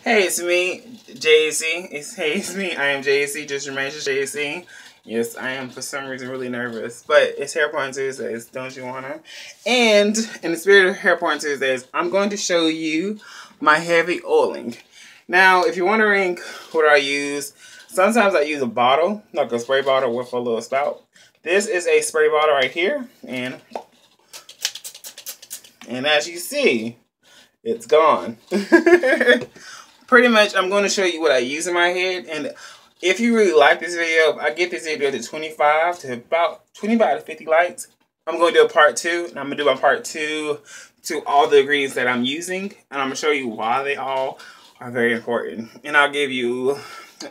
Hey, it's me, JEC. It's me, IAMJAC, just remains JEC. Yes, I am for some reason really nervous, but it's Hair Porn Tuesdays, don't you wanna? And in the spirit of Hair Porn Tuesdays, I'm going to show you my heavy oiling. Now, if you're wondering what I use, sometimes I use a bottle, like a spray bottle with a little spout. This is a spray bottle right here, and as you see, it's gone. Pretty much, I'm going to show you what I use in my head, and if you really like this video, I get this video to 25 to 50 likes. I'm going to do a part 2, and I'm going to do my part 2 to all the ingredients that I'm using, and I'm going to show you why they all are very important. And I'll give you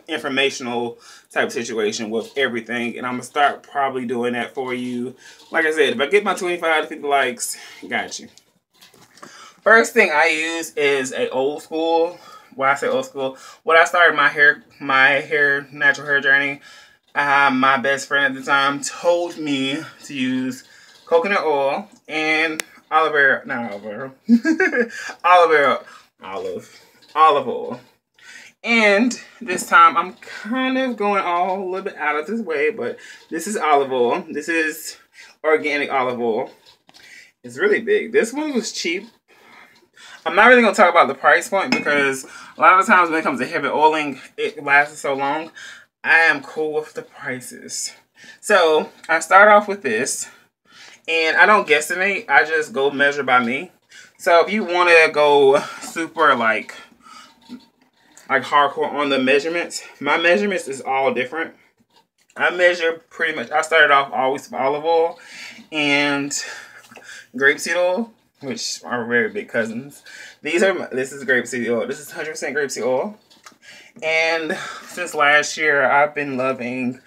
informational type situation with everything, and I'm going to start probably doing that for you. Like I said, if I get my 25 to 50 likes, got you. First thing I use is a old school. When I say old school, when I started my natural hair journey, my best friend at the time told me to use coconut oil and olive oil. And this time I'm kind of going a little bit out of this way, but this is olive oil. This is organic olive oil. It's really big. This one was cheap. I'm not really going to talk about the price point because a lot of times when it comes to heavy oiling, it lasts so long. I am cool with the prices. So I start off with this, and I don't guesstimate. I just go measure by me. So if you want to go super like hardcore on the measurements, my measurements is all different. I measure pretty much. I started off always with olive oil and grapeseed oil, which are very big cousins. This is grapeseed oil. This is 100% grapeseed oil. And since last year, I've been loving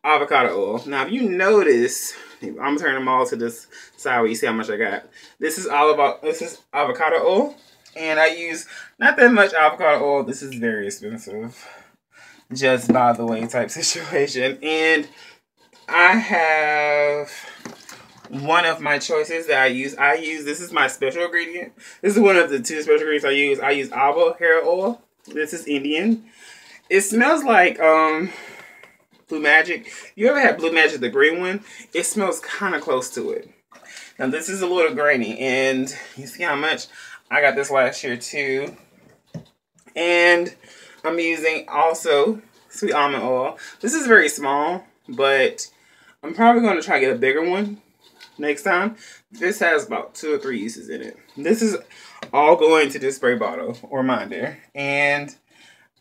avocado oil. Now, if you notice, I'm gonna turn them all to this side where you see how much I got. This is avocado oil, and I use not that much avocado oil. This is very expensive, just by the way type situation. And I have one of my choices that I use, this is my special ingredient. This is one of the 2 special ingredients I use. I use Amla hair oil. This is Indian. It smells like Blue Magic. You ever had Blue Magic, the green one? It smells kind of close to it. Now this is a little grainy, and you see how much? I got this last year too. And I'm using also sweet almond oil. This is very small, but I'm probably going to try to get a bigger one next time. This has about 2 or 3 uses in it. This is all going to this spray bottle, reminder. And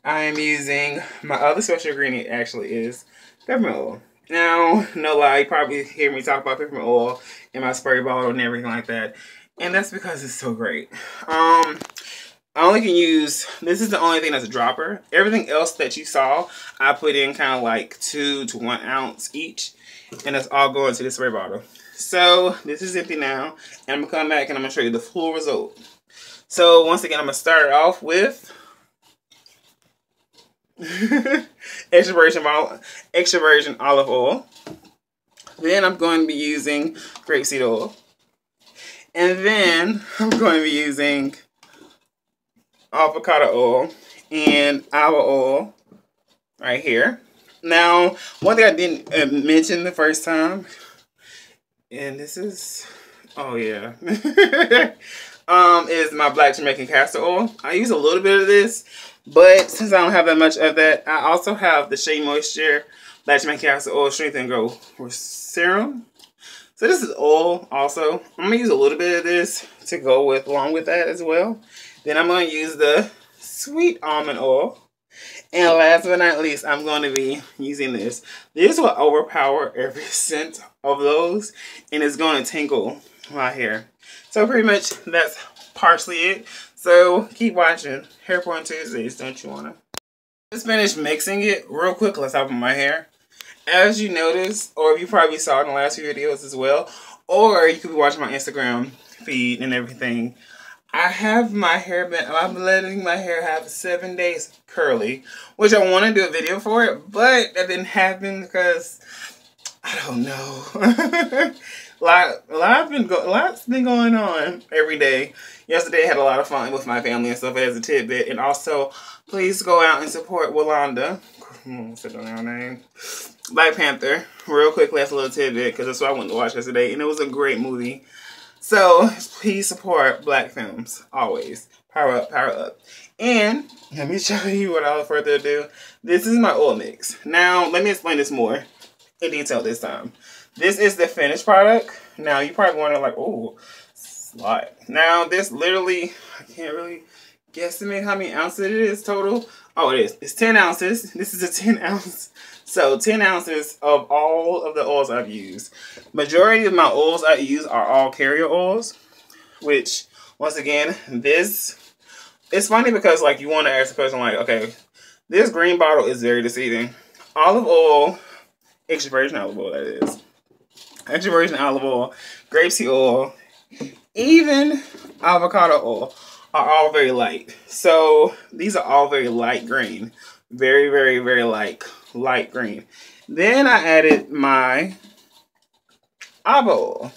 I am using my other special ingredient actually is peppermint oil. Now, no lie, you probably hear me talk about peppermint oil in my spray bottle and everything like that. And that's because it's so great. I only can use, this is the only thing that's a dropper. Everything else that you saw, I put in kind of like 2 to 1 ounce each. And that's all going to this spray bottle. So this is empty now, and I'm gonna come back and I'm gonna show you the full result. So once again, I'm gonna start it off with extra virgin olive oil. Then I'm going to be using grapeseed oil, and then I'm going to be using avocado oil and Almond Oil right here. Now, one thing I didn't mention the first time. And this is, oh yeah, is my black Jamaican castor oil. I use a little bit of this, but since I don't have that much of that, I also have the Shea Moisture black Jamaican castor oil strength and grow serum. So this is oil also. I'm gonna use a little bit of this to go along with that as well. Then I'm gonna use the sweet almond oil. And last but not least, I'm going to be using this. This will overpower every scent of those, and it's going to tingle my hair. So pretty much that's partially it. So keep watching Hair Porn Tuesdays, don't you wanna? Just finished mixing it real quick. Let's hop on my hair. As you noticed, or if you probably saw in the last few videos as well, or you could be watching my Instagram feed and everything. I have my hair been, I'm letting my hair have 7 days curly, which I want to do a video for it, but that didn't happen because I don't know. Lots been going on every day. Yesterday I had a lot of fun with my family and stuff as a tidbit. And also, please go out and support Walanda. Sit on her name. Black Panther. Real quick, last little tidbit, because that's what I went to watch yesterday. And it was a great movie. So, please support Black films. Always. Power up, power up. And, let me show you without further ado. This is my oil mix. Now, let me explain this more in detail this time. This is the finished product. Now, you probably wondering like, oh, it's a lot. Now, this literally, I can't really guesstimate how many ounces it is total. Oh, it is. It's 10 ounces. This is a 10 ounce. So, 10 ounces of all of the oils I've used. Majority of my oils I use are all carrier oils. Which, once again, this... It's funny because, like, you want to ask the question, like, okay, this green bottle is very deceiving. Olive oil, extra virgin olive oil, that is. Extra virgin olive oil, grapeseed oil, even avocado oil are all very light. So these are all very light green. Very, very, very light green. Then I added my Amla Oil.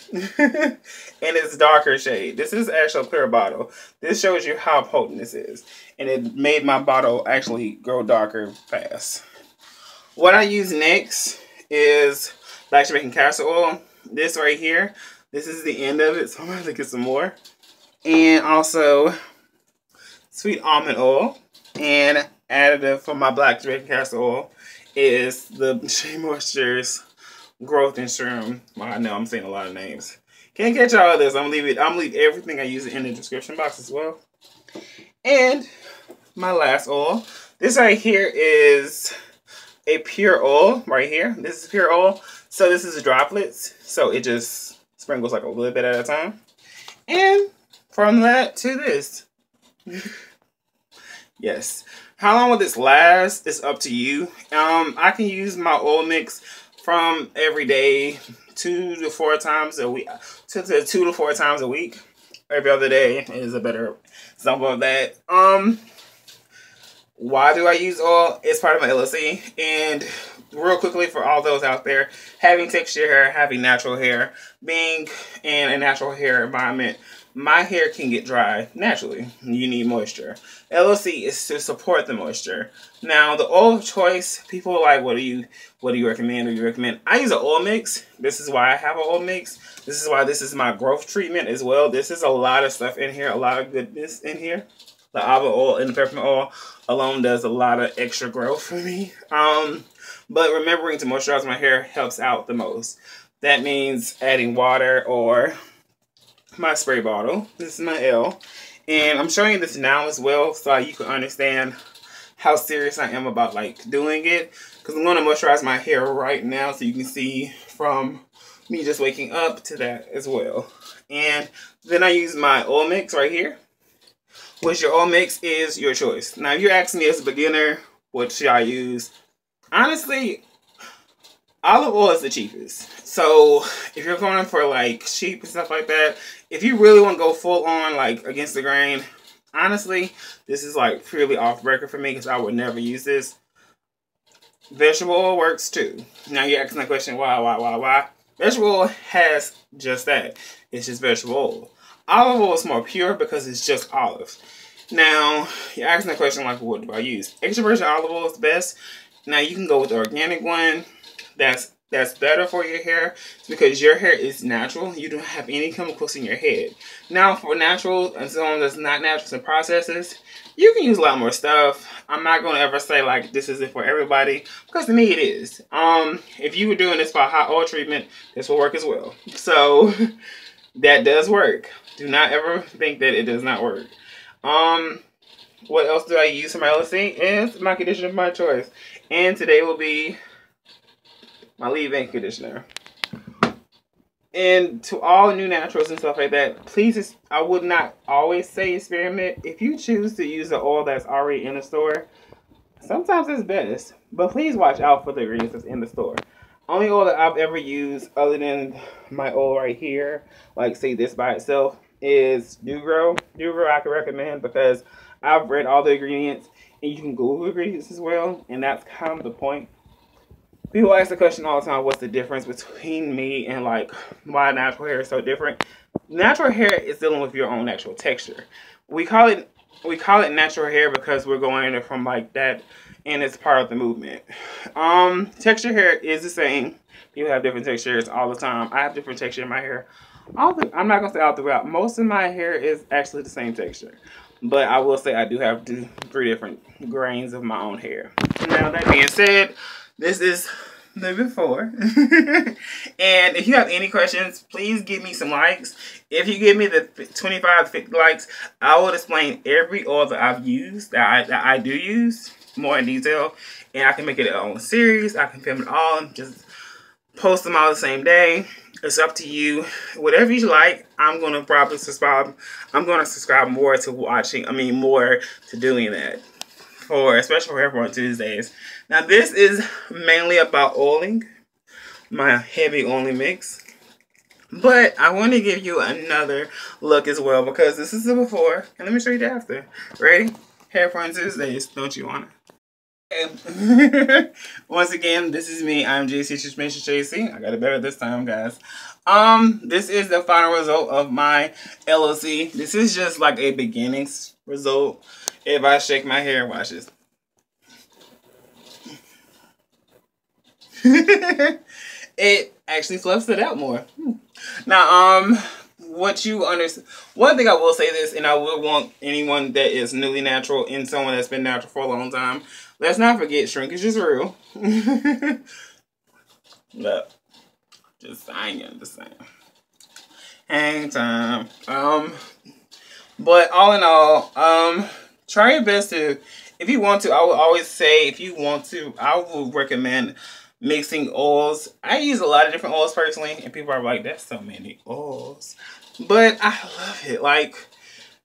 And it's darker shade. This is actually a clear bottle. This shows you how potent this is. And it made my bottle actually grow darker fast. What I use next is Black Jamaican Castor Oil. This right here. This is the end of it, so I'm going to get some more. And also sweet almond oil. And additive for my Black Jamaican Castor Oil is the Shea Moisture's Growth and Serum. Well, I know I'm saying a lot of names. Can't catch all of this. I'm gonna leave everything I use in the description box as well. And my last oil. This right here is a pure oil right here. This is pure oil. So this is droplets. So it just sprinkles like a little bit at a time. And from that to this. Yes. How long will this last? It's up to you. I can use my oil mix from every day 2 to 4 times a week. 2 to 4 times a week. Every other day is a better example of that. Why do I use oil? It's part of my LOC. And real quickly for all those out there, having texture hair, having natural hair, being in a natural hair environment, my hair can get dry naturally. You need moisture. LOC is to support the moisture. Now, the oil of choice, people are like, what do you recommend? Or you recommend? I use an oil mix. This is why I have an oil mix. This is why this is my growth treatment as well. This is a lot of stuff in here, a lot of goodness in here. The Amla Oil and the Peppermint Oil alone does a lot of extra growth for me. But remembering to moisturize my hair helps out the most. That means adding water or my spray bottle. This is my L. And I'm showing you this now as well so you can understand how serious I am about like doing it. Because I'm going to moisturize my hair right now so you can see from me just waking up to that as well. And then I use my oil mix right here. Which your oil mix is your choice. Now if you're asking me as a beginner, what should I use? Honestly, olive oil is the cheapest. So if you're going for like cheap and stuff like that, if you really want to go full on like against the grain, honestly, this is like purely off record for me because I would never use this. Vegetable oil works too. Now you're asking the question, why? Vegetable oil has just that. It's just vegetable oil. Olive oil is more pure because it's just olive. Now, you're asking the question like, what do I use? Extra virgin olive oil is best. Now, you can go with the organic one. That's better for your hair because your hair is natural. You don't have any chemicals in your head. Now, for natural and someone that's not natural to processes, you can use a lot more stuff. I'm not going to ever say like this isn't for everybody because to me it is. If you were doing this for a hot oil treatment, this will work as well. So, that does work. Do not ever think that it does not work. What else do I use for my LOC? Is my conditioner of my choice. And today will be my leave-in conditioner. And to all new naturals and stuff like that, please, I would not always say experiment. If you choose to use the oil that's already in the store, sometimes it's best. But please watch out for the ingredients that's in the store. Only oil that I've ever used other than my oil right here, like say this by itself, is Dugro. Dugro I can recommend because I've read all the ingredients and you can Google ingredients as well, and that's kind of the point. People ask the question all the time, what's the difference between me and like why natural hair is so different? Natural hair is dealing with your own natural texture. We call it natural hair because we're going in from like that, and it's part of the movement. Texture hair is the same. People have different textures all the time. I have different texture in my hair. I'm not gonna say all throughout. Most of my hair is actually the same texture, but I will say I do have 3 different grains of my own hair. Now that being said, this is the before. And if you have any questions, please give me some likes. If you give me the 25 to 50 likes, I will explain every oil that I've used, that I do use, more in detail. And I can make it a own series. I can film it all and just post them all the same day. It's up to you. Whatever you like, I'm going to probably subscribe. I'm going to subscribe more to watching, more to doing that. Especially for Hairporn Tuesdays. Now this is mainly about oiling, my heavy oiling mix. But I want to give you another look as well, because this is the before. And let me show you the after. Ready? Hairporn Tuesdays, don't you want it? Once again, this is me. I'm JC. I got it better this time, guys. This is the final result of my LOC. This is just like a beginning result. If I shake my hair, watch this. It actually fluffs it out more. Now, what you understand, one thing I will say this, and I will want anyone that is newly natural and someone that's been natural for a long time, let's not forget shrinkage is real. But just saying, hang time. But all in all, try your best to, if you want to, I will always say, if you want to, I will recommend mixing oils. I use a lot of different oils personally, and people are like, that's so many oils. But I love it. Like,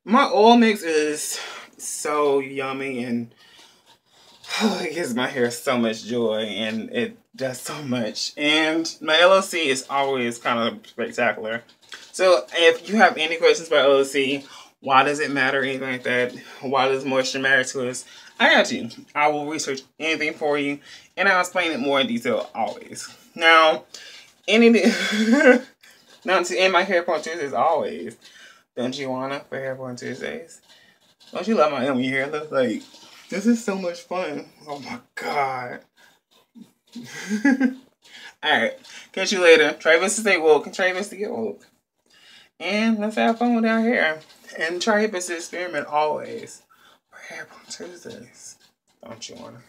my oil mix is so yummy, and it gives my hair so much joy, and it does so much. And my LOC is always kind of spectacular. So if you have any questions about LOC, why does it matter, anything like that, why does moisture matter to us, I got you. I will research anything for you, and I'll explain it more in detail always. Now, to end my Hairporn Tuesdays always, don't you wanna for Hairporn Tuesdays? Don't you love my yummy hair? Look, like, this is so much fun. Oh my god. Alright, catch you later. Try your best to stay woke and try your best to get woke. And let's have fun with our hair. And try your best to experiment always. For Hairporn Tuesdays. Don't you wanna?